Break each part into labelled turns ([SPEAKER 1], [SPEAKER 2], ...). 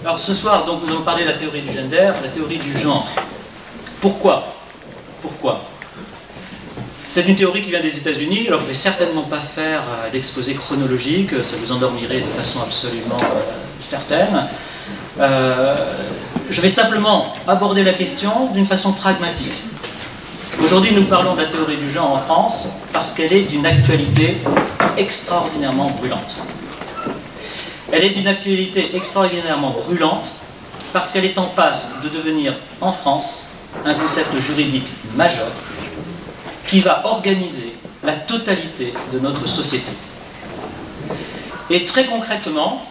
[SPEAKER 1] Alors ce soir, donc, nous allons parler de la théorie du gender, la théorie du genre. Pourquoi? C'est une théorie qui vient des États-Unis, alors je ne vais certainement pas faire l'exposé chronologique, ça vous endormirait de façon absolument certaine. Je vais simplement aborder la question d'une façon pragmatique. Aujourd'hui, nous parlons de la théorie du genre en France parce qu'elle est d'une actualité extraordinairement brûlante. Elle est d'une actualité extraordinairement brûlante parce qu'elle est en passe de devenir, en France, un concept juridique majeur qui va organiser la totalité de notre société. Et très concrètement,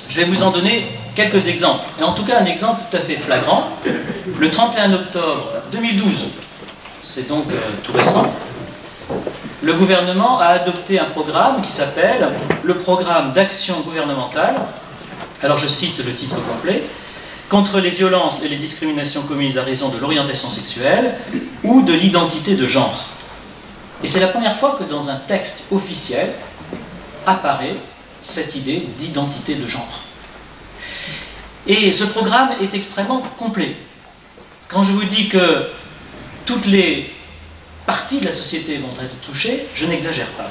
[SPEAKER 1] je vais vous en donner quelques exemples. Et en tout cas, un exemple tout à fait flagrant. Le 31 octobre 2012, c'est donc tout récent, le gouvernement a adopté un programme qui s'appelle le programme d'action gouvernementale, alors je cite le titre complet, contre les violences et les discriminations commises à raison de l'orientation sexuelle ou de l'identité de genre. Et c'est la première fois que dans un texte officiel apparaît cette idée d'identité de genre. Et ce programme est extrêmement complet. Quand je vous dis que toutes les parties de la société vont être touchées, je n'exagère pas.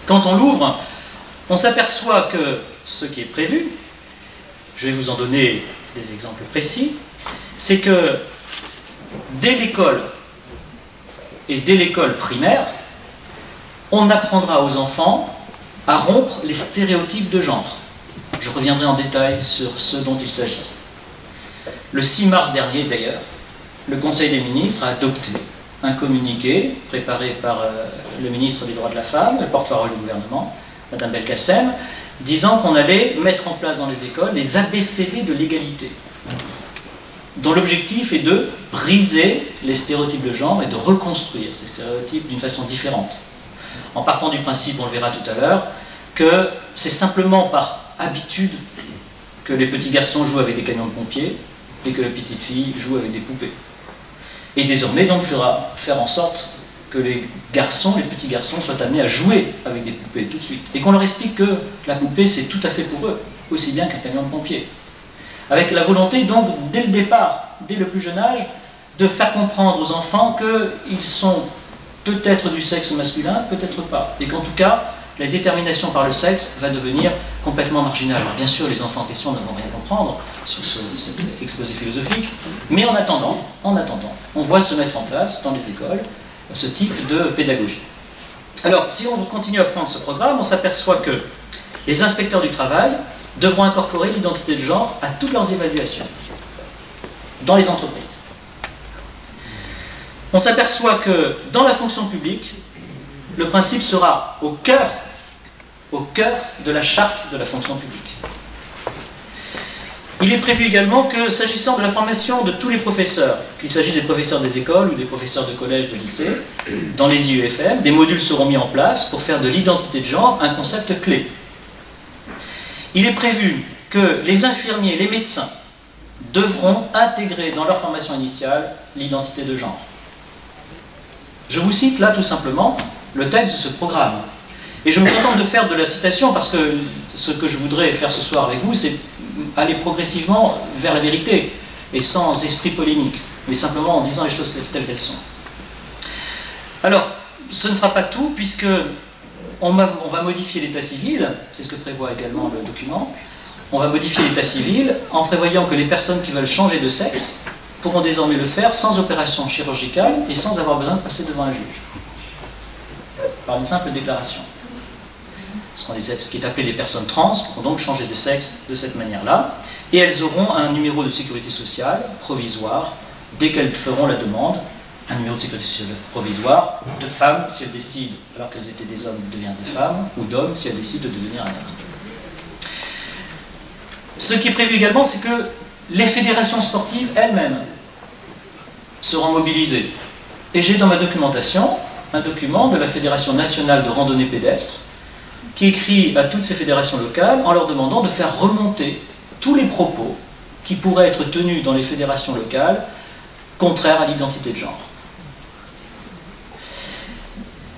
[SPEAKER 1] Quand on l'ouvre, on s'aperçoit que ce qui est prévu, je vais vous en donner des exemples précis, c'est que dès l'école, et dès l'école primaire, on apprendra aux enfants à rompre les stéréotypes de genre. Je reviendrai en détail sur ce dont il s'agit. Le 6 mars dernier, d'ailleurs, le Conseil des ministres a adopté un communiqué préparé par le ministre des Droits de la Femme, le porte-parole du gouvernement, Mme Belkacem, disant qu'on allait mettre en place dans les écoles les ABCD de l'égalité, dont l'objectif est de briser les stéréotypes de genre et de reconstruire ces stéréotypes d'une façon différente. En partant du principe, on le verra tout à l'heure, que c'est simplement par habitude que les petits garçons jouent avec des camions de pompiers et que les petites filles jouent avec des poupées. Et désormais, donc, il faudra faire en sorte que les petits garçons soient amenés à jouer avec des poupées tout de suite. Et qu'on leur explique que la poupée, c'est tout à fait pour eux, aussi bien qu'un camion de pompiers. Avec la volonté, donc, dès le départ, dès le plus jeune âge, de faire comprendre aux enfants qu'ils sont peut-être du sexe masculin, peut-être pas. Et qu'en tout cas, la détermination par le sexe va devenir complètement marginale. Alors, bien sûr, les enfants en question ne vont rien comprendre sur cet exposé philosophique, mais en attendant, on voit se mettre en place dans les écoles ce type de pédagogie. Alors, si on continue à prendre ce programme, on s'aperçoit que les inspecteurs du travail devront incorporer l'identité de genre à toutes leurs évaluations dans les entreprises. On s'aperçoit que dans la fonction publique, le principe sera au cœur de la charte de la fonction publique. Il est prévu également que, s'agissant de la formation de tous les professeurs, qu'il s'agisse des professeurs des écoles ou des professeurs de collège, de lycée, dans les IUFM, des modules seront mis en place pour faire de l'identité de genre un concept clé. Il est prévu que les infirmiers, les médecins, devront intégrer dans leur formation initiale l'identité de genre. Je vous cite là tout simplement le texte de ce programme. Et je me contente de faire de la citation parce que ce que je voudrais faire ce soir avec vous, c'est aller progressivement vers la vérité et sans esprit polémique, mais simplement en disant les choses telles qu'elles sont. Alors, ce ne sera pas tout puisque on va modifier l'état civil, c'est ce que prévoit également le document. On va modifier l'état civil en prévoyant que les personnes qui veulent changer de sexe pourront désormais le faire sans opération chirurgicale et sans avoir besoin de passer devant un juge, par une simple déclaration. Ce qui est appelé les personnes trans pourront donc changer de sexe de cette manière-là, et elles auront un numéro de sécurité sociale provisoire dès qu'elles feront la demande, un numéro de sécurité sociale provisoire de femmes si elles décident, alors qu'elles étaient des hommes, de devenir des femmes, ou d'hommes si elles décident de devenir un homme. Ce qui est prévu également, c'est que les fédérations sportives elles-mêmes seront mobilisées. Et j'ai dans ma documentation un document de la Fédération nationale de randonnée pédestre qui écrit à toutes ces fédérations locales en leur demandant de faire remonter tous les propos qui pourraient être tenus dans les fédérations locales contraires à l'identité de genre.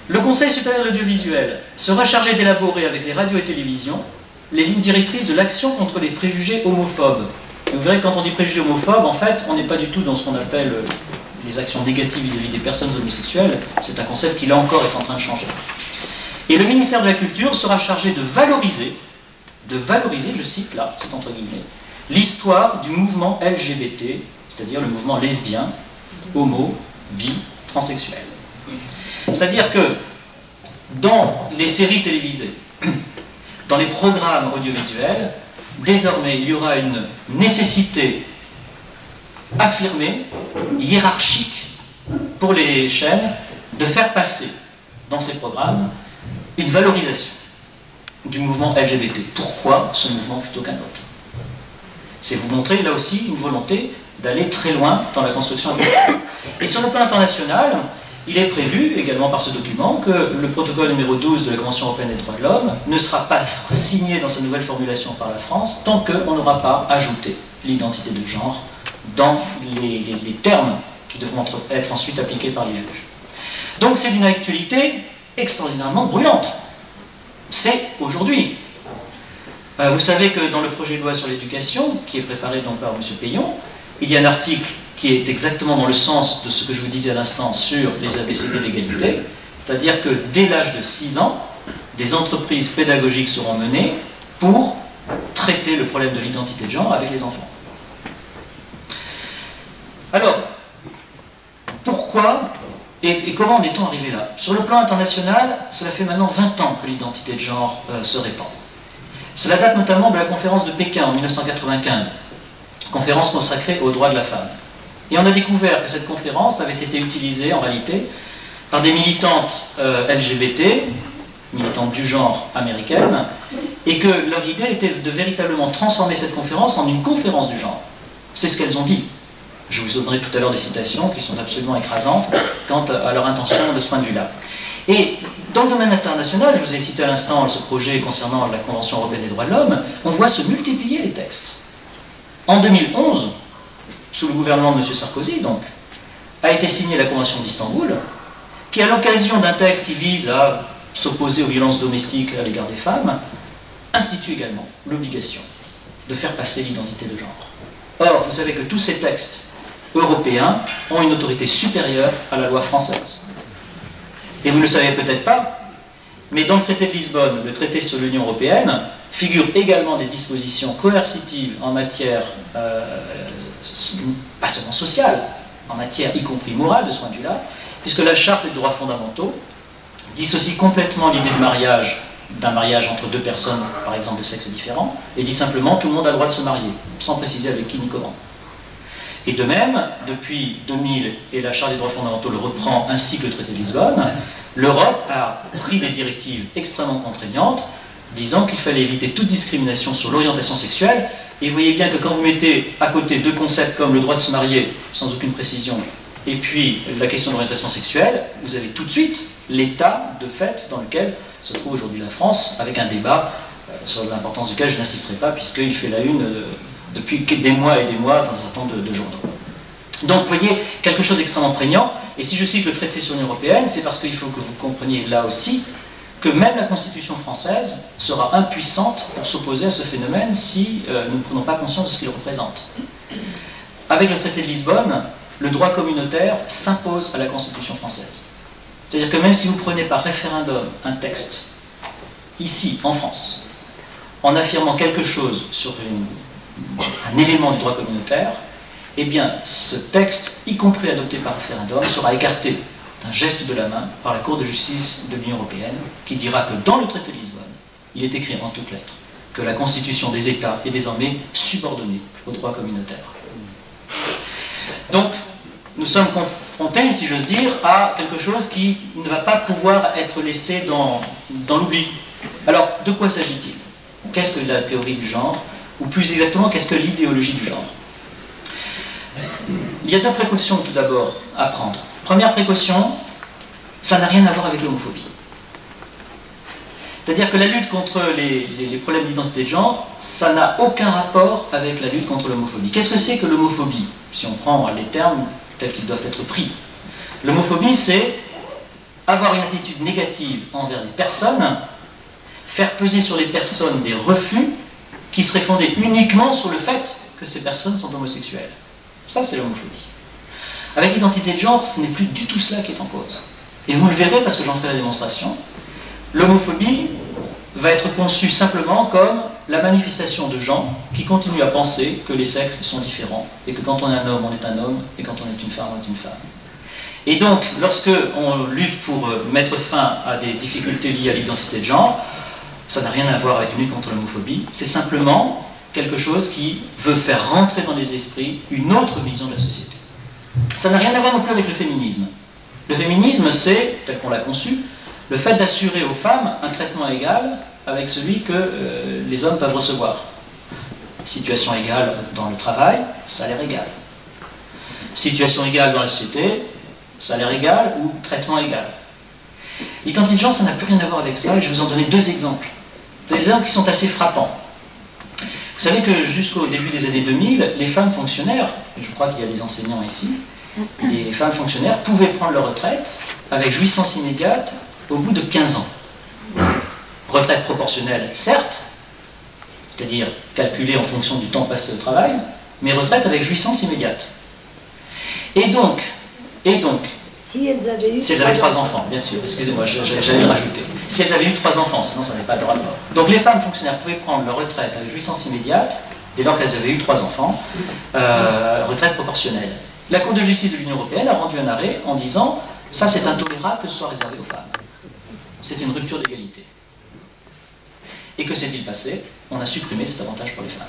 [SPEAKER 1] Le Conseil supérieur de l'audiovisuel sera chargé d'élaborer avec les radios et télévisions les lignes directrices de l'action contre les préjugés homophobes. Et vous verrez que quand on dit préjugés homophobes, en fait, on n'est pas du tout dans ce qu'on appelle les actions négatives vis-à-vis des personnes homosexuelles. C'est un concept qui, là encore, est en train de changer. Et le ministère de la Culture sera chargé de valoriser, je cite là, c'est entre guillemets, l'histoire du mouvement LGBT, c'est-à-dire le mouvement lesbien, homo, bi, transsexuel. C'est-à-dire que dans les séries télévisées, dans les programmes audiovisuels, désormais il y aura une nécessité affirmée, hiérarchique, pour les chaînes, de faire passer dans ces programmes une valorisation du mouvement LGBT. Pourquoi ce mouvement plutôt qu'un autre? C'est vous montrer là aussi une volonté d'aller très loin dans la construction intellectuelle. Et sur le plan international, il est prévu, également par ce document, que le protocole numéro 12 de la Convention européenne des droits de l'homme ne sera pas signé dans sa nouvelle formulation par la France tant qu'on n'aura pas ajouté l'identité de genre dans les termes qui devront être ensuite appliqués par les juges. Donc c'est d'une actualité extraordinairement brûlante. C'est aujourd'hui. Vous savez que dans le projet de loi sur l'éducation, qui est préparé donc par M. Payon, il y a un article qui est exactement dans le sens de ce que je vous disais à l'instant sur les ABCD d'égalité, c'est-à-dire que dès l'âge de 6 ans, des entreprises pédagogiques seront menées pour traiter le problème de l'identité de genre avec les enfants. Alors, pourquoi et comment en est-on arrivé là? Sur le plan international, cela fait maintenant 20 ans que l'identité de genre se répand. Cela date notamment de la conférence de Pékin en 1995, conférence consacrée aux droits de la femme. Et on a découvert que cette conférence avait été utilisée en réalité par des militantes LGBT, militantes du genre américaines, et que leur idée était de véritablement transformer cette conférence en une conférence du genre. C'est ce qu'elles ont dit. Je vous donnerai tout à l'heure des citations qui sont absolument écrasantes quant à leur intention de ce point de vue-là. Et dans le domaine international, je vous ai cité à l'instant ce projet concernant la Convention européenne des droits de l'homme, on voit se multiplier les textes. En 2011, sous le gouvernement de M. Sarkozy, donc, a été signée la Convention d'Istanbul, qui, à l'occasion d'un texte qui vise à s'opposer aux violences domestiques à l'égard des femmes, institue également l'obligation de faire passer l'identité de genre. Or, vous savez que tous ces textes européens ont une autorité supérieure à la loi française. Et vous ne le savez peut-être pas, mais dans le traité de Lisbonne, le traité sur l'Union européenne, figurent également des dispositions coercitives en matière, pas seulement sociale, en matière y compris morale de ce point de vue-là, puisque la Charte des droits fondamentaux dissocie complètement l'idée de mariage, d'un mariage entre deux personnes, par exemple de sexe différent, et dit simplement tout le monde a le droit de se marier, sans préciser avec qui ni comment. Et de même, depuis 2000, et la Charte des droits fondamentaux le reprend ainsi que le traité de Lisbonne, l'Europe a pris des directives extrêmement contraignantes, disant qu'il fallait éviter toute discrimination sur l'orientation sexuelle. Et vous voyez bien que quand vous mettez à côté deux concepts comme le droit de se marier, sans aucune précision, et puis la question d'orientation sexuelle, vous avez tout de suite l'état de fait dans lequel se trouve aujourd'hui la France, avec un débat sur l'importance duquel je n'insisterai pas, puisqu'il fait la une depuis des mois et des mois dans un certain nombre de journaux. Donc vous voyez, quelque chose d'extrêmement prégnant, et si je cite le traité sur l'Union européenne, c'est parce qu'il faut que vous compreniez là aussi que même la Constitution française sera impuissante pour s'opposer à ce phénomène si nous ne prenons pas conscience de ce qu'il représente. Avec le traité de Lisbonne, le droit communautaire s'impose à la Constitution française. C'est-à-dire que même si vous prenez par référendum un texte, ici, en France, en affirmant quelque chose sur un élément du droit communautaire, eh bien, ce texte, y compris adopté par référendum, sera écarté d'un geste de la main par la Cour de justice de l'Union européenne, qui dira que dans le traité de Lisbonne, il est écrit en toutes lettres que la constitution des États est désormais subordonnée au droit communautaire. Donc, nous sommes confrontés, si j'ose dire, à quelque chose qui ne va pas pouvoir être laissé dans l'oubli. Alors, de quoi s'agit-il? Qu'est-ce que la théorie du genre? Ou plus exactement, qu'est-ce que l'idéologie du genre? Il y a deux précautions tout d'abord à prendre. Première précaution, ça n'a rien à voir avec l'homophobie. C'est-à-dire que la lutte contre les problèmes d'identité de genre, ça n'a aucun rapport avec la lutte contre l'homophobie. Qu'est-ce que c'est que l'homophobie? Si on prend les termes tels qu'ils doivent être pris. L'homophobie, c'est avoir une attitude négative envers les personnes faire peser sur les personnes des refus qui seraient fondés uniquement sur le fait que ces personnes sont homosexuelles. Ça, c'est l'homophobie. Avec l'identité de genre, ce n'est plus du tout cela qui est en cause. Et vous le verrez parce que j'en ferai la démonstration. L'homophobie va être conçue simplement comme la manifestation de gens qui continuent à penser que les sexes sont différents et que quand on est un homme, on est un homme et quand on est une femme, on est une femme. Et donc, lorsque on lutte pour mettre fin à des difficultés liées à l'identité de genre, ça n'a rien à voir avec une lutte contre l'homophobie, c'est simplement quelque chose qui veut faire rentrer dans les esprits une autre vision de la société. Ça n'a rien à voir non plus avec le féminisme. Le féminisme, c'est, tel qu'on l'a conçu, le fait d'assurer aux femmes un traitement égal avec celui que les hommes peuvent recevoir. Situation égale dans le travail, salaire égal. Situation égale dans la société, salaire égal ou traitement égal. L'identité de genre, ça n'a plus rien à voir avec ça, et je vais vous en donner deux exemples. Des exemples qui sont assez frappants. Vous savez que jusqu'au début des années 2000, les femmes fonctionnaires, et je crois qu'il y a des enseignants ici, les femmes fonctionnaires pouvaient prendre leur retraite avec jouissance immédiate au bout de 15 ans. Retraite proportionnelle, certes, c'est-à-dire calculée en fonction du temps passé au travail, mais retraite avec jouissance immédiate. Et donc, si elles avaient 3 enfants, bien sûr, excusez-moi, j'allais le rajouter. Si elles avaient eu 3 enfants, sinon ça n'avait pas de rapport. Donc les femmes fonctionnaires pouvaient prendre leur retraite avec jouissance immédiate, dès lors qu'elles avaient eu 3 enfants, retraite proportionnelle. La Cour de justice de l'Union européenne a rendu un arrêt en disant « ça c'est intolérable que ce soit réservé aux femmes. C'est une rupture d'égalité. » Et que s'est-il passé? On a supprimé cet avantage pour les femmes.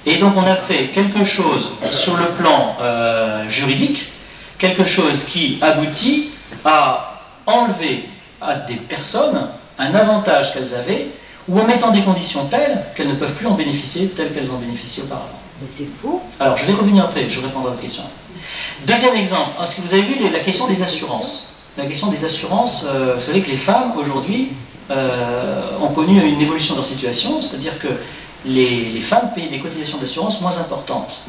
[SPEAKER 1] Et donc on a fait quelque chose sur le plan juridique, quelque chose qui aboutit à enlever à des personnes un avantage qu'elles avaient, ou en mettant des conditions telles qu'elles ne peuvent plus en bénéficier telles qu'elles en bénéficiaient auparavant.
[SPEAKER 2] C'est faux.
[SPEAKER 1] Alors je vais revenir après, je répondrai à votre question. Deuxième exemple, est-ce que vous avez vu la question des assurances? La question des assurances, vous savez que les femmes aujourd'hui ont connu une évolution de leur situation, c'est-à-dire que les femmes payaient des cotisations d'assurance moins importantes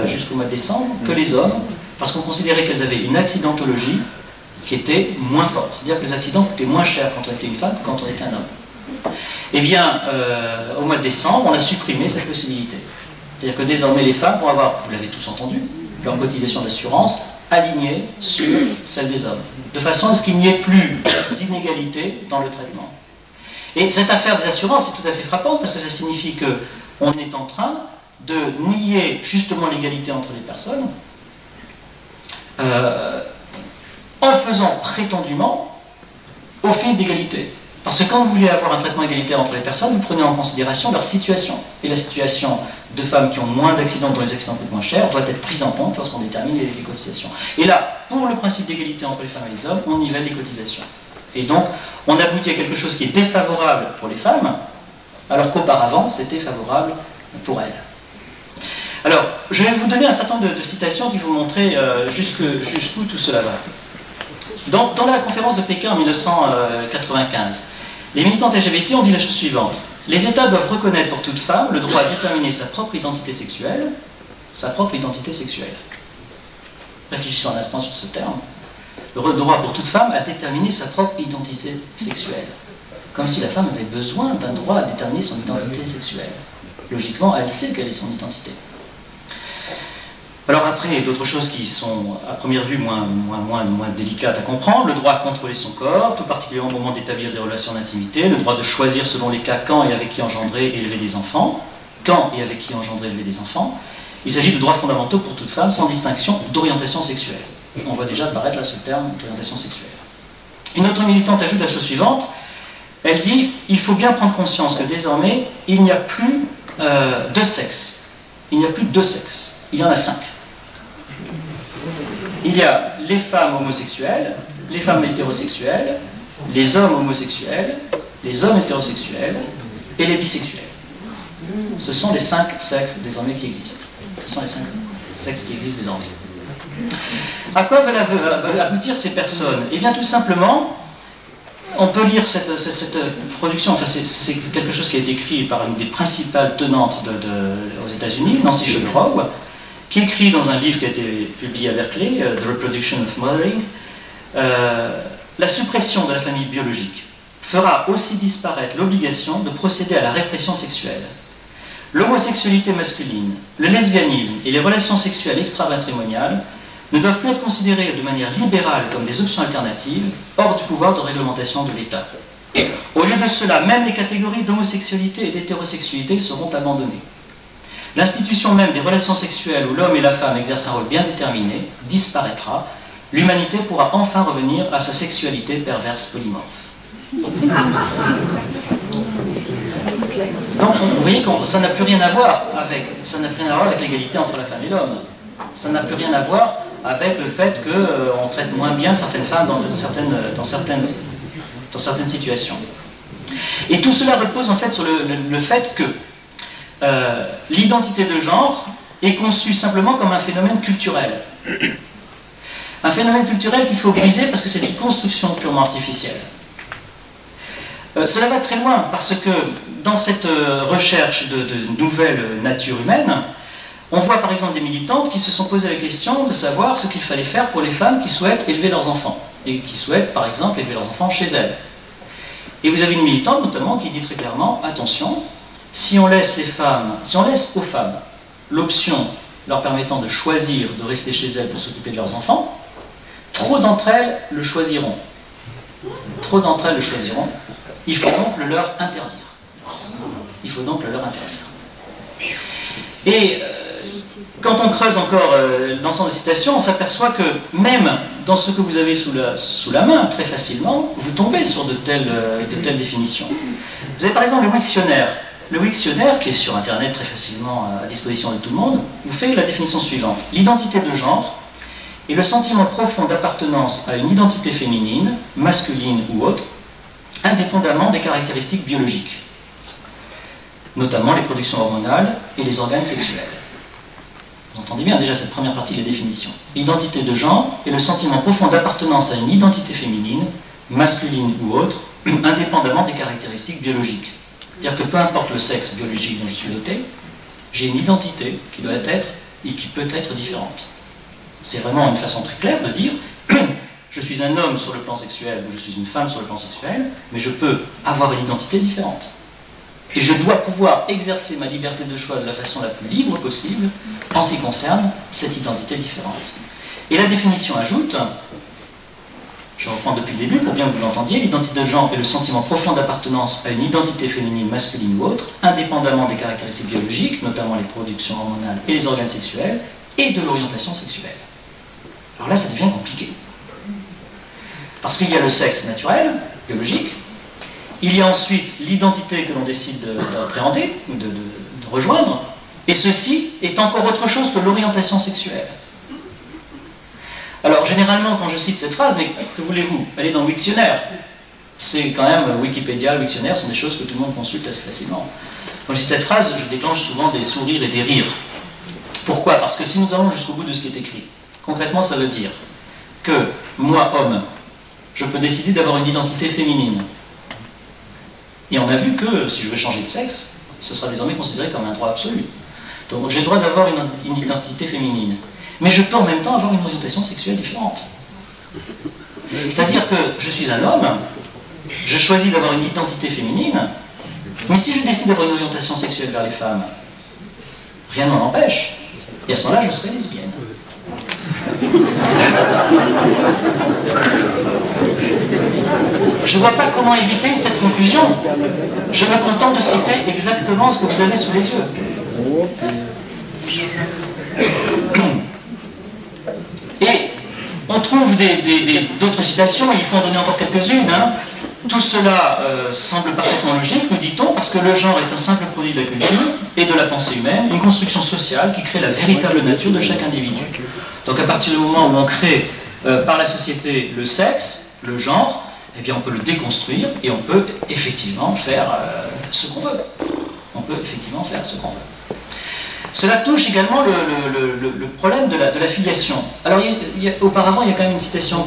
[SPEAKER 1] jusqu'au mois de décembre que les hommes, parce qu'on considérait qu'elles avaient une accidentologie qui était moins forte. C'est-à-dire que les accidents coûtaient moins cher quand on était une femme que quand on était un homme. Eh bien, au mois de décembre, on a supprimé cette possibilité. C'est-à-dire que désormais, les femmes vont avoir, vous l'avez tous entendu, leur cotisation d'assurance alignée sur celle des hommes, de façon à ce qu'il n'y ait plus d'inégalité dans le traitement. Et cette affaire des assurances est tout à fait frappante, parce que ça signifie qu'on est en train de nier justement l'égalité entre les personnes, en faisant prétendument office d'égalité. Parce que quand vous voulez avoir un traitement égalitaire entre les personnes, vous prenez en considération leur situation. Et la situation de femmes qui ont moins d'accidents, dont les accidents coûtent moins cher, doit être prise en compte lorsqu'on détermine les cotisations. Et là, pour le principe d'égalité entre les femmes et les hommes, on nivelle les cotisations. Et donc, on aboutit à quelque chose qui est défavorable pour les femmes, alors qu'auparavant, c'était favorable pour elles. Alors, je vais vous donner un certain nombre de citations qui vont montrer jusqu'où tout cela va. Dans la conférence de Pékin en 1995, les militantes LGBT ont dit la chose suivante. Les États doivent reconnaître pour toute femme le droit à déterminer sa propre identité sexuelle. Sa propre identité sexuelle. Réfléchissons un instant sur ce terme. Le droit pour toute femme à déterminer sa propre identité sexuelle. Comme si la femme avait besoin d'un droit à déterminer son identité sexuelle. Logiquement, elle sait quelle est son identité. Alors après, il y a d'autres choses qui sont, à première vue, moins délicates à comprendre. Le droit à contrôler son corps, tout particulièrement au moment d'établir des relations d'intimité. Le droit de choisir selon les cas quand et avec qui engendrer et élever des enfants. Quand et avec qui engendrer et élever des enfants. Il s'agit de droits fondamentaux pour toute femme, sans distinction d'orientation sexuelle. On voit déjà apparaître là ce terme d'orientation sexuelle. Une autre militante ajoute la chose suivante. Elle dit, il faut bien prendre conscience que désormais, il n'y a plus de sexe. Il n'y a plus deux sexes. Il y en a 5. Il y a les femmes homosexuelles, les femmes hétérosexuelles, les hommes homosexuels, les hommes hétérosexuels et les bisexuels. Ce sont les 5 sexes désormais qui existent. Ce sont les 5 sexes qui existent désormais. À quoi veulent aboutir ces personnes? Eh bien tout simplement, on peut lire cette production, enfin c'est quelque chose qui a été écrit par une des principales tenantes aux États-Unis, Nancy Shuttlerow, qui écrit dans un livre qui a été publié à Berkeley, The Reproduction of Mothering, la suppression de la famille biologique fera aussi disparaître l'obligation de procéder à la répression sexuelle. L'homosexualité masculine, le lesbianisme et les relations sexuelles extra-matrimoniales ne doivent plus être considérées de manière libérale comme des options alternatives, hors du pouvoir de réglementation de l'État. Au lieu de cela, même les catégories d'homosexualité et d'hétérosexualité seront abandonnées. L'institution même des relations sexuelles où l'homme et la femme exercent un rôle bien déterminé disparaîtra. L'humanité pourra enfin revenir à sa sexualité perverse polymorphe. Donc, vous voyez que ça n'a plus rien à voir avec l'égalité entre la femme et l'homme. Ça n'a plus rien à voir avec le fait qu'on traite moins bien certaines femmes dans certaines situations. Et tout cela repose en fait sur le fait que l'identité de genre est conçue simplement comme un phénomène culturel. Un phénomène culturel qu'il faut briser parce que c'est une construction purement artificielle. Cela va très loin parce que dans cette recherche de nouvelle nature humaine, on voit par exemple des militantes qui se sont posées la question de savoir ce qu'il fallait faire pour les femmes qui souhaitent élever leurs enfants et qui souhaitent par exemple élever leurs enfants chez elles. Et vous avez une militante notamment qui dit très clairement, attention, si on laisse aux femmes l'option leur permettant de choisir de rester chez elles pour s'occuper de leurs enfants, trop d'entre elles le choisiront. Trop d'entre elles le choisiront. Il faut donc le leur interdire. Il faut donc le leur interdire. Et quand on creuse encore l'ensemble des citations, on s'aperçoit que même dans ce que vous avez sous la main, très facilement, vous tombez sur de telles définitions. Vous avez par exemple le Wiktionnaire. Le Wiktionnaire, qui est sur Internet très facilement à disposition de tout le monde, vous fait la définition suivante. L'identité de genre est le sentiment profond d'appartenance à une identité féminine, masculine ou autre, indépendamment des caractéristiques biologiques, notamment les productions hormonales et les organes sexuels. Vous entendez bien déjà cette première partie de la définition. L'identité de genre est le sentiment profond d'appartenance à une identité féminine, masculine ou autre, indépendamment des caractéristiques biologiques. C'est-à-dire que peu importe le sexe biologique dont je suis doté, j'ai une identité qui doit être et qui peut être différente. C'est vraiment une façon très claire de dire je suis un homme sur le plan sexuel ou je suis une femme sur le plan sexuel, mais je peux avoir une identité différente. Et je dois pouvoir exercer ma liberté de choix de la façon la plus libre possible en ce qui concerne cette identité différente. Et la définition ajoute, je reprends depuis le début pour bien que vous l'entendiez, l'identité de genre est le sentiment profond d'appartenance à une identité féminine, masculine ou autre, indépendamment des caractéristiques biologiques, notamment les productions hormonales et les organes sexuels, et de l'orientation sexuelle. Alors là, ça devient compliqué. Parce qu'il y a le sexe naturel, biologique, il y a ensuite l'identité que l'on décide d'appréhender, ou de rejoindre, et ceci est encore autre chose que l'orientation sexuelle. Alors, généralement, quand je cite cette phrase, mais que voulez-vous? Elle est dans le Wiktionnaire. C'est quand même, Wikipédia, le Wiktionnaire sont des choses que tout le monde consulte assez facilement. Quand je dis cette phrase, je déclenche souvent des sourires et des rires. Pourquoi? Parce que si nous allons jusqu'au bout de ce qui est écrit, concrètement, ça veut dire que moi, homme, je peux décider d'avoir une identité féminine. Et on a vu que si je veux changer de sexe, ce sera désormais considéré comme un droit absolu. Donc j'ai le droit d'avoir une identité féminine. Mais je peux en même temps avoir une orientation sexuelle différente. C'est-à-dire que je suis un homme, je choisis d'avoir une identité féminine, mais si je décide d'avoir une orientation sexuelle vers les femmes, rien ne m'en empêche. Et à ce moment-là, je serai lesbienne. Je ne vois pas comment éviter cette conclusion. Je me contente de citer exactement ce que vous avez sous les yeux. Et on trouve d'autres citations, il faut en donner encore quelques-unes. Hein. Tout cela semble parfaitement logique, nous dit-on, parce que le genre est un simple produit de la culture et de la pensée humaine, une construction sociale qui crée la véritable nature de chaque individu. Donc à partir du moment où on crée par la société le sexe, le genre, eh bien on peut le déconstruire et on peut effectivement faire ce qu'on veut. On peut effectivement faire ce qu'on veut. Cela touche également le problème de la filiation. Alors auparavant, il y a quand même une citation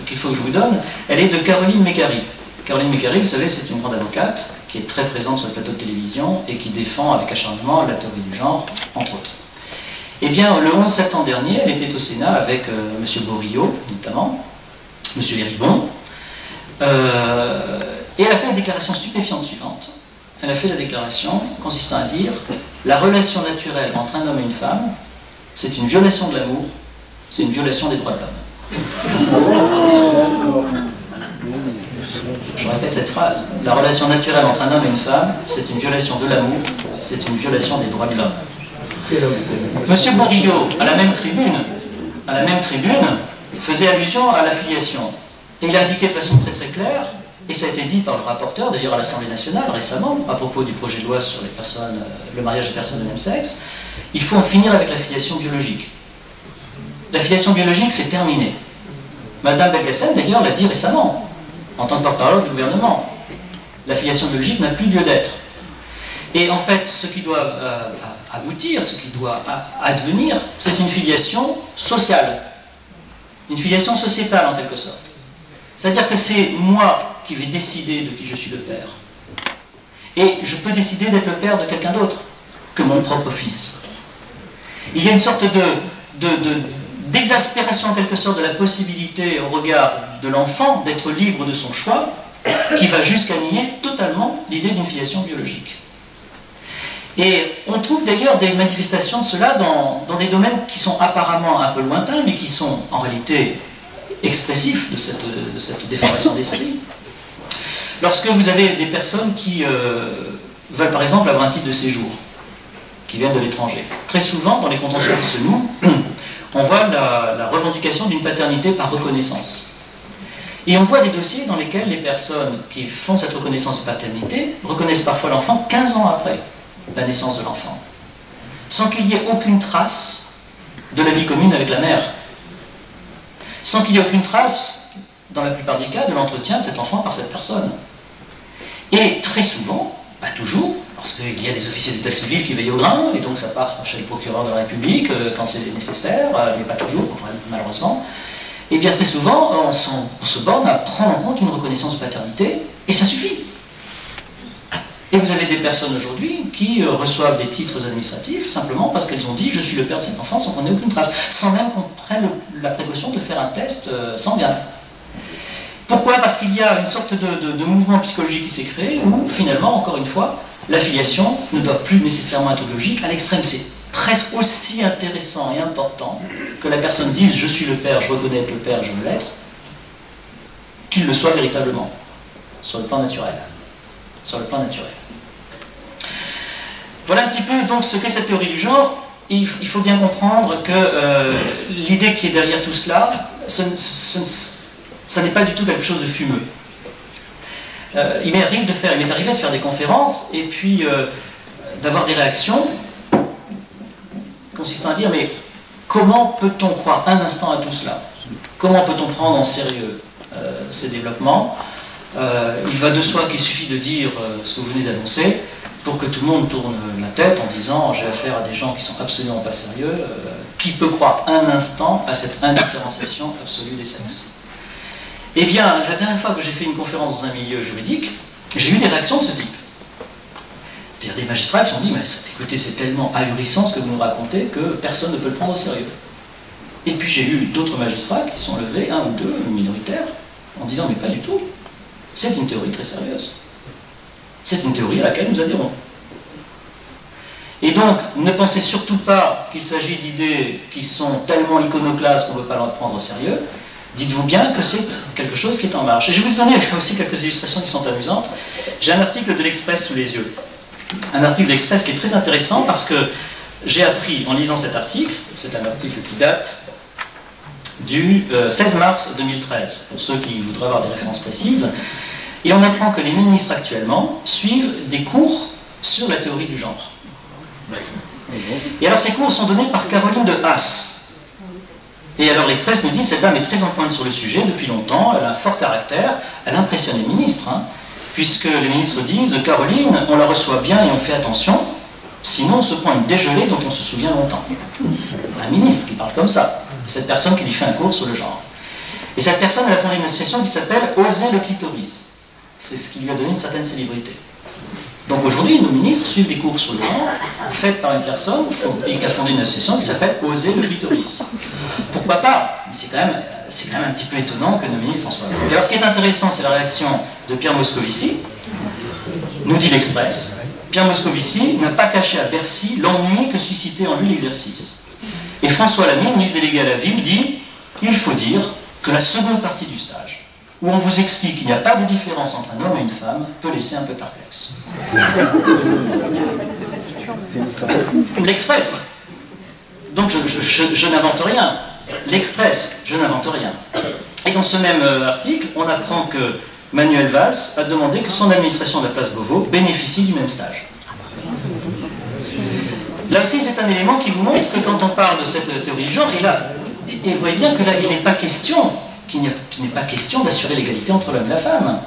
[SPEAKER 1] qu'il faut que je vous donne, elle est de Caroline Mécari. Caroline Mécari, vous savez, c'est une grande avocate qui est très présente sur les plateaux de télévision et qui défend avec acharnement la théorie du genre, entre autres. Eh bien, le 11 septembre dernier, elle était au Sénat avec M. Borillo, notamment, M. Héribon, Et elle a fait la déclaration stupéfiante suivante. Elle a fait la déclaration consistant à dire « La relation naturelle entre un homme et une femme, c'est une violation de l'amour, c'est une violation des droits de l'homme. » Je répète cette phrase. La relation naturelle entre un homme et une femme, c'est une violation de l'amour, c'est une violation des droits de l'homme. Monsieur Bourguillot, à la même tribune, faisait allusion à la filiation. Et il a indiqué de façon très très claire, et ça a été dit par le rapporteur, d'ailleurs à l'Assemblée nationale récemment, à propos du projet de loi sur les personnes, le mariage des personnes de même sexe, il faut en finir avec la filiation biologique. La filiation biologique, c'est terminé. Madame Belkacem, d'ailleurs, l'a dit récemment, en tant que porte-parole du gouvernement. La filiation biologique n'a plus lieu d'être. Et en fait, ce qui doit aboutir, ce qui doit advenir, c'est une filiation sociale. Une filiation sociétale, en quelque sorte. C'est-à-dire que c'est moi qui vais décider de qui je suis le père. Et je peux décider d'être le père de quelqu'un d'autre que mon propre fils. Il y a une sorte d'exaspération, en quelque sorte, de la possibilité, au regard de l'enfant, d'être libre de son choix, qui va jusqu'à nier totalement l'idée d'une filiation biologique. Et on trouve d'ailleurs des manifestations de cela dans des domaines qui sont apparemment un peu lointains, mais qui sont en réalité expressifs de cette déformation d'esprit. Lorsque vous avez des personnes qui veulent par exemple avoir un titre de séjour, qui viennent de l'étranger, très souvent dans les contentieux qui se nouent, on voit la revendication d'une paternité par reconnaissance. Et on voit des dossiers dans lesquels les personnes qui font cette reconnaissance de paternité reconnaissent parfois l'enfant 15 ans après la naissance de l'enfant, sans qu'il y ait aucune trace de la vie commune avec la mère, sans qu'il y ait aucune trace, dans la plupart des cas, de l'entretien de cet enfant par cette personne. Et très souvent, pas toujours, parce qu'il y a des officiers d'état civil qui veillent au grain, et donc ça part chez le procureur de la République quand c'est nécessaire, mais pas toujours, malheureusement. Et bien très souvent, on se borne à prendre en compte une reconnaissance de paternité, et ça suffit. Et vous avez des personnes aujourd'hui qui reçoivent des titres administratifs simplement parce qu'elles ont dit « je suis le père de cet enfant » sans qu'on ait aucune trace, sans même qu'on prenne la précaution de faire un test sanguin. Pourquoi? Parce qu'il y a une sorte de mouvement psychologique qui s'est créé où finalement, encore une fois, la filiation ne doit plus nécessairement être logique. À l'extrême, c'est presque aussi intéressant et important que la personne dise « je suis le père, je reconnais être le père, je veux l'être », qu'il le soit véritablement, sur le plan naturel. Sur le plan naturel. Voilà un petit peu donc ce qu'est cette théorie du genre. Il faut bien comprendre que l'idée qui est derrière tout cela, ça n'est pas du tout quelque chose de fumeux. Il m'est arrivé de faire des conférences et puis d'avoir des réactions consistant à dire mais comment peut-on croire un instant à tout cela? Comment peut-on prendre en sérieux ces développements? Il va de soi qu'il suffit de dire ce que vous venez d'annoncer pour que tout le monde tourne la tête en disant j'ai affaire à des gens qui sont absolument pas sérieux, qui peut croire un instant à cette indifférenciation absolue des sexes? Eh bien, la dernière fois que j'ai fait une conférence dans un milieu juridique, j'ai eu des réactions de ce type. C'est-à-dire des magistrats qui se sont dit mais écoutez, c'est tellement ahurissant ce que vous nous racontez que personne ne peut le prendre au sérieux. Et puis j'ai eu d'autres magistrats qui se sont levés, un ou deux, minoritaires, en disant mais pas du tout. C'est une théorie très sérieuse. C'est une théorie à laquelle nous adhérons. Et donc, ne pensez surtout pas qu'il s'agit d'idées qui sont tellement iconoclastes qu'on ne peut pas leur prendre au sérieux. Dites-vous bien que c'est quelque chose qui est en marche. Et je vais vous donner aussi quelques illustrations qui sont amusantes. J'ai un article de l'Express sous les yeux. Un article de l'Express qui est très intéressant parce que j'ai appris en lisant cet article, c'est un article qui date du 16 mars 2013, pour ceux qui voudraient avoir des références précises. Et on apprend que les ministres actuellement suivent des cours sur la théorie du genre. Et alors ces cours sont donnés par Caroline de Haas. Et alors l'Express nous dit cette dame est très en pointe sur le sujet depuis longtemps, elle a un fort caractère, elle impressionne les ministres, puisque les ministres disent Caroline, on la reçoit bien et on fait attention, sinon on se prend une dégelée dont on se souvient longtemps. Un ministre qui parle comme ça, cette personne qui lui fait un cours sur le genre. Et cette personne, elle a fondé une association qui s'appelle Oser le clitoris. C'est ce qui lui a donné une certaine célébrité. Donc aujourd'hui, nos ministres suivent des cours sur le genre, faits par une personne et qui a fondé une association qui s'appelle Oser le clitoris. Pourquoi pas? C'est quand même c'est quand même un petit peu étonnant que nos ministres en soient. Et alors ce qui est intéressant, c'est la réaction de Pierre Moscovici, nous dit l'Express. Pierre Moscovici n'a pas caché à Bercy l'ennui que suscitait en lui l'exercice. Et François Lamy, ministre délégué à la ville, dit « Il faut dire que la seconde partie du stage, où on vous explique qu'il n'y a pas de différence entre un homme et une femme, peut laisser un peu perplexe. » L'Express. Donc je n'invente rien. L'Express, je n'invente rien. Et dans ce même article, on apprend que Manuel Valls a demandé que son administration de la place Beauvau bénéficie du même stage. Là aussi, c'est un élément qui vous montre que quand on parle de cette théorie du genre, et vous voyez bien que là, il n'est pas question, qu'il n'est pas question d'assurer l'égalité entre l'homme et la femme.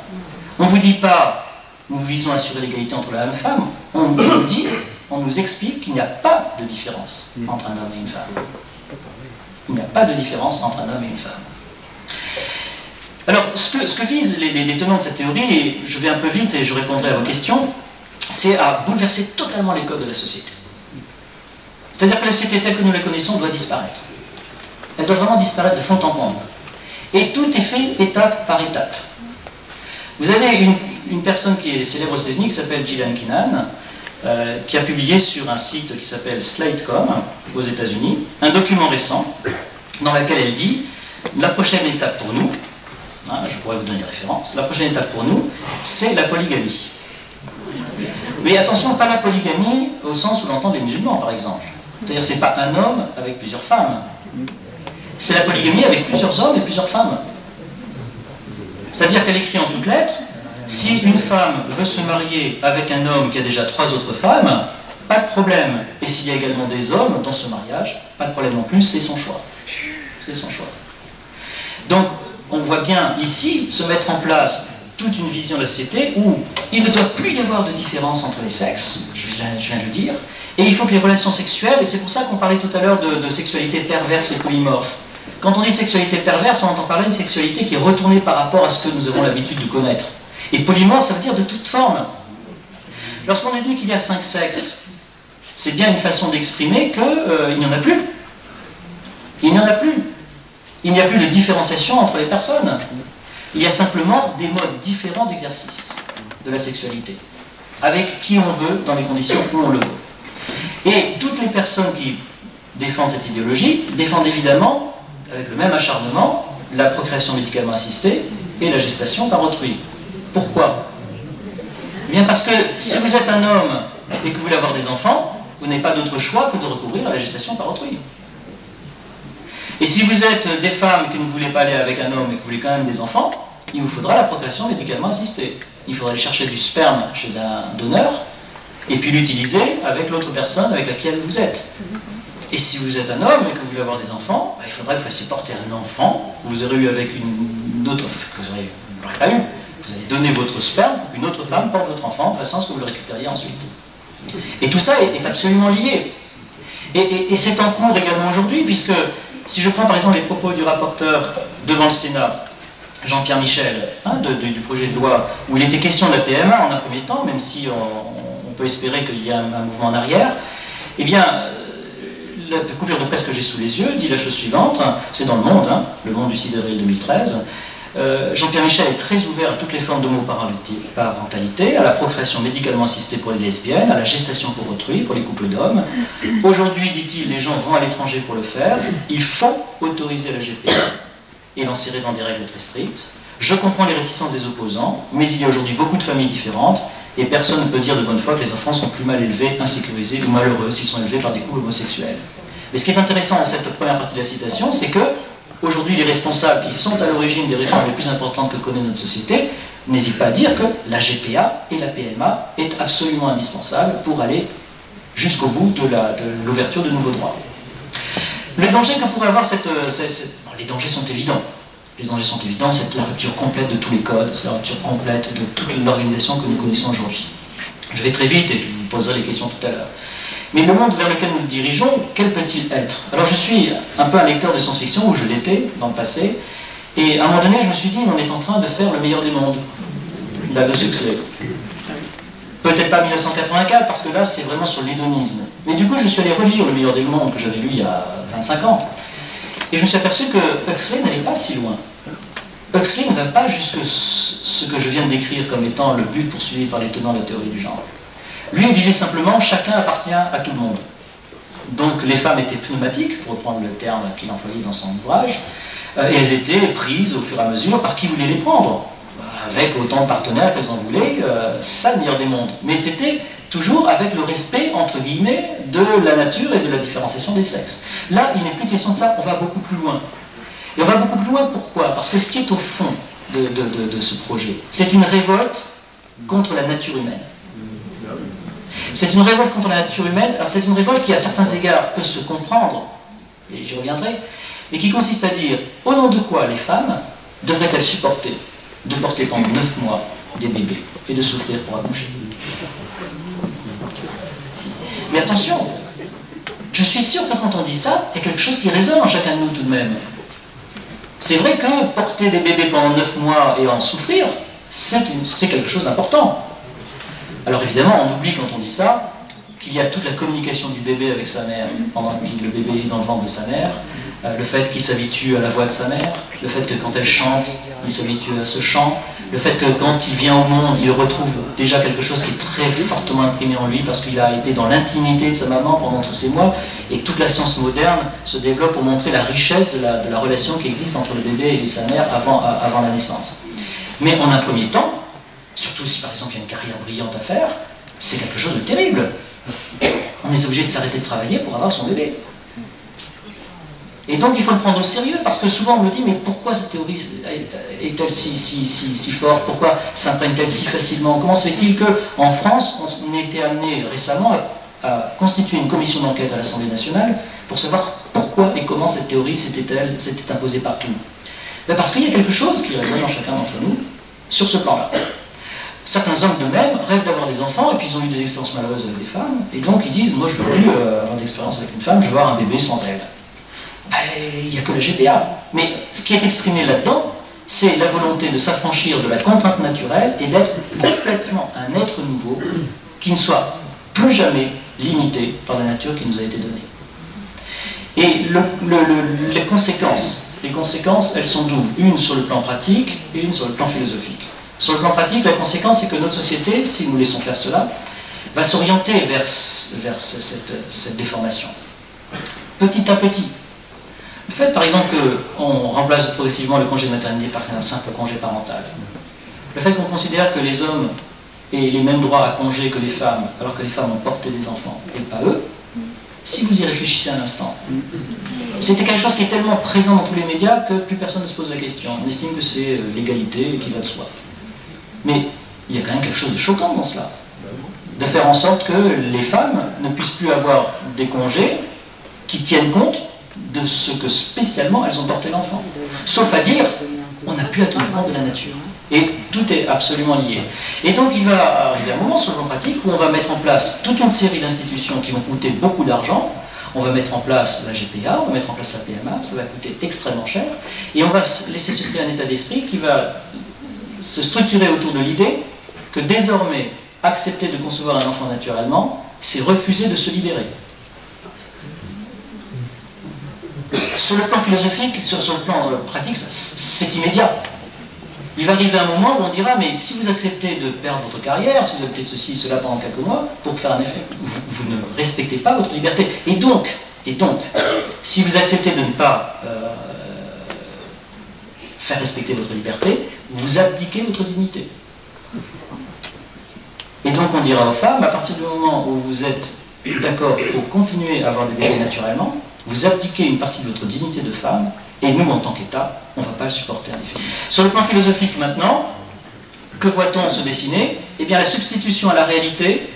[SPEAKER 1] On ne vous dit pas, nous visons à assurer l'égalité entre l'homme et la femme, on nous dit, on nous explique qu'il n'y a pas de différence entre un homme et une femme. Il n'y a pas de différence entre un homme et une femme. Alors, ce que visent les tenants de cette théorie, et je vais un peu vite et je répondrai à vos questions, c'est à bouleverser totalement les codes de la société. C'est-à-dire que la société telle que nous la connaissons doit disparaître. Elle doit vraiment disparaître de fond en comble. Et tout est fait étape par étape. Vous avez une personne qui est célèbre aux États-Unis, qui s'appelle Gillian Keenan, qui a publié sur un site qui s'appelle Slate.com aux États-Unis, un document récent dans lequel elle dit « La prochaine étape pour nous, hein, je pourrais vous donner des références, la prochaine étape pour nous, c'est la polygamie. » Mais attention, pas la polygamie au sens où l'entendent les musulmans, par exemple. C'est-à-dire c'est pas un homme avec plusieurs femmes. C'est la polygamie avec plusieurs hommes et plusieurs femmes. C'est-à-dire qu'elle écrit en toutes lettres, si une femme veut se marier avec un homme qui a déjà 3 autres femmes, pas de problème. Et s'il y a également des hommes dans ce mariage, pas de problème non plus, c'est son choix. C'est son choix. Donc, on voit bien ici se mettre en place toute une vision de la société où il ne doit plus y avoir de différence entre les sexes, je viens de le dire, et il faut que les relations sexuelles, et c'est pour ça qu'on parlait tout à l'heure de sexualité perverse et polymorphe. Quand on dit sexualité perverse, on entend parler d'une sexualité qui est retournée par rapport à ce que nous avons l'habitude de connaître. Et polymorphe, ça veut dire de toute forme. Lorsqu'on a dit qu'il y a 5 sexes, c'est bien une façon d'exprimer qu'il n'y en a plus. Il n'y en a plus. Il n'y a plus de différenciation entre les personnes. Il y a simplement des modes différents d'exercice de la sexualité, avec qui on veut, dans les conditions où on le veut. Et toutes les personnes qui défendent cette idéologie défendent évidemment, avec le même acharnement, la procréation médicalement assistée et la gestation par autrui. Pourquoi? Eh bien parce que si vous êtes un homme et que vous voulez avoir des enfants, vous n'avez pas d'autre choix que de recourir à la gestation par autrui. Et si vous êtes des femmes qui ne voulez pas aller avec un homme et que vous voulez quand même des enfants, il vous faudra la procréation médicalement assistée. Il faudra aller chercher du sperme chez un donneur et puis l'utiliser avec l'autre personne avec laquelle vous êtes. Et si vous êtes un homme et que vous voulez avoir des enfants, il faudra que vous fassiez porter un enfant que vous aurez eu avec une autre, que vous n'aurez pas eu. Vous allez donner votre sperme pour qu'une autre femme porte votre enfant de façon à ce que vous le récupériez ensuite. Et tout ça est absolument lié. Et c'est en cours également aujourd'hui, puisque si je prends par exemple les propos du rapporteur devant le Sénat, Jean-Pierre Michel, du projet de loi, où il était question de la PMA en un premier temps, même si on peut espérer qu'il y a un mouvement en arrière, eh bien, la coupure de presse que j'ai sous les yeux dit la chose suivante, c'est dans Le Monde, Le Monde du 6 avril 2013, Jean-Pierre Michel est très ouvert à toutes les formes d'homoparentalité, à la procréation médicalement assistée pour les lesbiennes, à la gestation pour autrui, pour les couples d'hommes. Aujourd'hui, dit-il, les gens vont à l'étranger pour le faire, il faut autoriser la GPA et l'enserrer dans des règles très strictes. Je comprends les réticences des opposants, mais il y a aujourd'hui beaucoup de familles différentes, et personne ne peut dire de bonne foi que les enfants sont plus mal élevés, insécurisés ou malheureux s'ils sont élevés par des couples homosexuels. Mais ce qui est intéressant dans cette première partie de la citation, c'est que aujourd'hui, les responsables qui sont à l'origine des réformes les plus importantes que connaît notre société n'hésitent pas à dire que la GPA et la PMA est absolument indispensable pour aller jusqu'au bout de l'ouverture de nouveaux droits. Le danger que pourrait avoir les dangers sont évidents. Les dangers sont évidents, c'est la rupture complète de tous les codes, c'est la rupture complète de toute l'organisation que nous connaissons aujourd'hui. Je vais très vite et puis vous poserez les questions tout à l'heure. Mais le monde vers lequel nous nous dirigeons, quel peut-il être? Alors je suis un peu un lecteur de science-fiction, où je l'étais dans le passé, et à un moment donné je me suis dit, on est en train de faire le meilleur des mondes, d'Aldous Huxley. Peut-être pas 1984, parce que là c'est vraiment sur l'hédonisme. Mais du coup je suis allé relire le meilleur des mondes que j'avais lu il y a 25 ans. Et je me suis aperçu que Huxley n'allait pas si loin. Huxley ne va pas jusque ce que je viens de décrire comme étant le but poursuivi par les tenants de la théorie du genre. Lui, il disait simplement « chacun appartient à tout le monde ». Donc les femmes étaient pneumatiques, pour reprendre le terme qu'il employait dans son ouvrage, et elles étaient prises au fur et à mesure par qui voulait les prendre. Avec autant de partenaires qu'elles en voulaient, ça le meilleur des mondes. Mais c'était toujours avec le respect, entre guillemets, de la nature et de la différenciation des sexes. Là, il n'est plus question de ça, on va beaucoup plus loin. Et on va beaucoup plus loin, pourquoi? Parce que ce qui est au fond de ce projet, c'est une révolte contre la nature humaine. C'est une révolte contre la nature humaine, alors c'est une révolte qui à certains égards peut se comprendre, et j'y reviendrai, mais qui consiste à dire, au nom de quoi les femmes devraient-elles supporter de porter pendant 9 mois des bébés et de souffrir pour accoucher. Mais attention, je suis sûr que quand on dit ça, il y a quelque chose qui résonne en chacun de nous tout de même. C'est vrai que porter des bébés pendant 9 mois et en souffrir, c'est quelque chose d'important. Alors évidemment, on oublie quand on dit ça, qu'il y a toute la communication du bébé avec sa mère pendant que le bébé est dans le ventre de sa mère, le fait qu'il s'habitue à la voix de sa mère, le fait que quand elle chante, il s'habitue à ce chant, le fait que quand il vient au monde, il retrouve déjà quelque chose qui est très fortement imprimé en lui parce qu'il a été dans l'intimité de sa maman pendant tous ces mois, et toute la science moderne se développe pour montrer la richesse de la relation qui existe entre le bébé et sa mère avant la naissance. Mais en un premier temps, surtout si par exemple il y a une carrière brillante à faire, c'est quelque chose de terrible. On est obligé de s'arrêter de travailler pour avoir son bébé. Et donc il faut le prendre au sérieux, parce que souvent on me dit, mais pourquoi cette théorie est-elle si forte? Pourquoi s'imprègne-t-elle si facilement? Comment se fait-il qu'en France, on a été amené récemment à constituer une commission d'enquête à l'Assemblée nationale pour savoir pourquoi et comment cette théorie s'était imposée partout? Ben parce qu'il y a quelque chose qui résonne en chacun d'entre nous sur ce plan-là. Certains hommes d'eux-mêmes rêvent d'avoir des enfants, et puis ils ont eu des expériences malheureuses avec des femmes, et donc ils disent, moi je ne veux plus avoir d'expérience avec une femme, je veux avoir un bébé sans elle. Il n'y a que la GPA. Mais ce qui est exprimé là-dedans, c'est la volonté de s'affranchir de la contrainte naturelle et d'être complètement un être nouveau qui ne soit plus jamais limité par la nature qui nous a été donnée. Et les conséquences, elles sont doubles. Une sur le plan pratique et une sur le plan philosophique. Sur le plan pratique, la conséquence, c'est que notre société, si nous laissons faire cela, va s'orienter vers cette déformation. Petit à petit. Le fait, par exemple, qu'on remplace progressivement le congé de maternité par un simple congé parental, le fait qu'on considère que les hommes aient les mêmes droits à congé que les femmes, alors que les femmes ont porté des enfants et pas eux, si vous y réfléchissez un instant, c'était quelque chose qui est tellement présent dans tous les médias que plus personne ne se pose la question. On estime que c'est l'égalité qui va de soi. Mais il y a quand même quelque chose de choquant dans cela. De faire en sorte que les femmes ne puissent plus avoir des congés qui tiennent compte de ce que spécialement elles ont porté l'enfant. Sauf à dire, on n'a plus à tenir compte de la nature. Et tout est absolument lié. Et donc il va arriver un moment sur le plan pratique où on va mettre en place toute une série d'institutions qui vont coûter beaucoup d'argent. On va mettre en place la GPA, on va mettre en place la PMA, ça va coûter extrêmement cher. Et on va laisser se créer un état d'esprit qui va se structurer autour de l'idée que désormais, accepter de concevoir un enfant naturellement, c'est refuser de se libérer. Sur le plan philosophique, sur le plan pratique, c'est immédiat. Il va arriver un moment où on dira, mais si vous acceptez de perdre votre carrière, si vous acceptez de ceci, cela pendant quelques mois, pour faire un effet, vous ne respectez pas votre liberté. Et donc, si vous acceptez de ne pas faire respecter votre liberté, vous abdiquez votre dignité. Et donc on dira aux femmes, à partir du moment où vous êtes d'accord pour continuer à avoir des bébés naturellement, vous abdiquez une partie de votre dignité de femme, et nous, en tant qu'État, on ne va pas le supporter indéfiniment. Sur le plan philosophique maintenant, que voit-on se dessiner? Eh bien la substitution à la réalité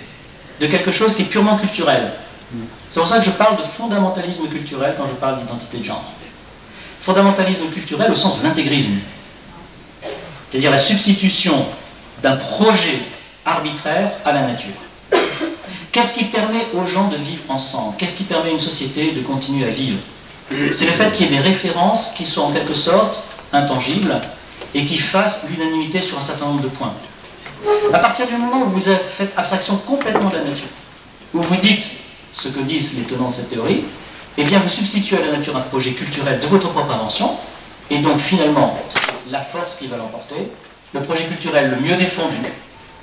[SPEAKER 1] de quelque chose qui est purement culturel. C'est pour ça que je parle de fondamentalisme culturel quand je parle d'identité de genre. Fondamentalisme culturel au sens de l'intégrisme. C'est-à-dire la substitution d'un projet arbitraire à la nature. Qu'est-ce qui permet aux gens de vivre ensemble? Qu'est-ce qui permet à une société de continuer à vivre? C'est le fait qu'il y ait des références qui soient en quelque sorte intangibles et qui fassent l'unanimité sur un certain nombre de points. À partir du moment où vous faites abstraction complètement de la nature, où vous dites ce que disent les tenants de cette théorie, eh bien vous substituez à la nature un projet culturel de votre propre invention, et donc finalement, c'est la force qui va l'emporter. Le projet culturel le mieux défendu,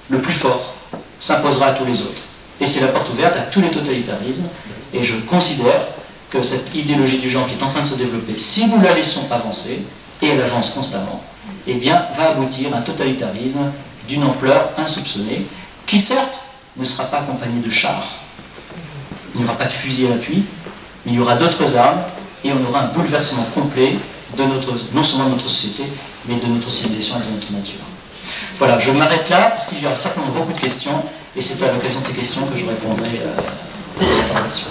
[SPEAKER 1] le plus fort, s'imposera à tous les autres. Et c'est la porte ouverte à tous les totalitarismes, et je considère que cette idéologie du genre qui est en train de se développer, si nous la laissons avancer, et elle avance constamment, eh bien, va aboutir à un totalitarisme d'une ampleur insoupçonnée, qui certes ne sera pas accompagné de chars, il n'y aura pas de fusil à l'appui, mais il y aura d'autres armes, et on aura un bouleversement complet de non seulement de notre société, mais de notre civilisation et de notre nature. Voilà, je m'arrête là, parce qu'il y aura certainement beaucoup de questions, et c'est à l'occasion de ces questions que je répondrai aux interrogations.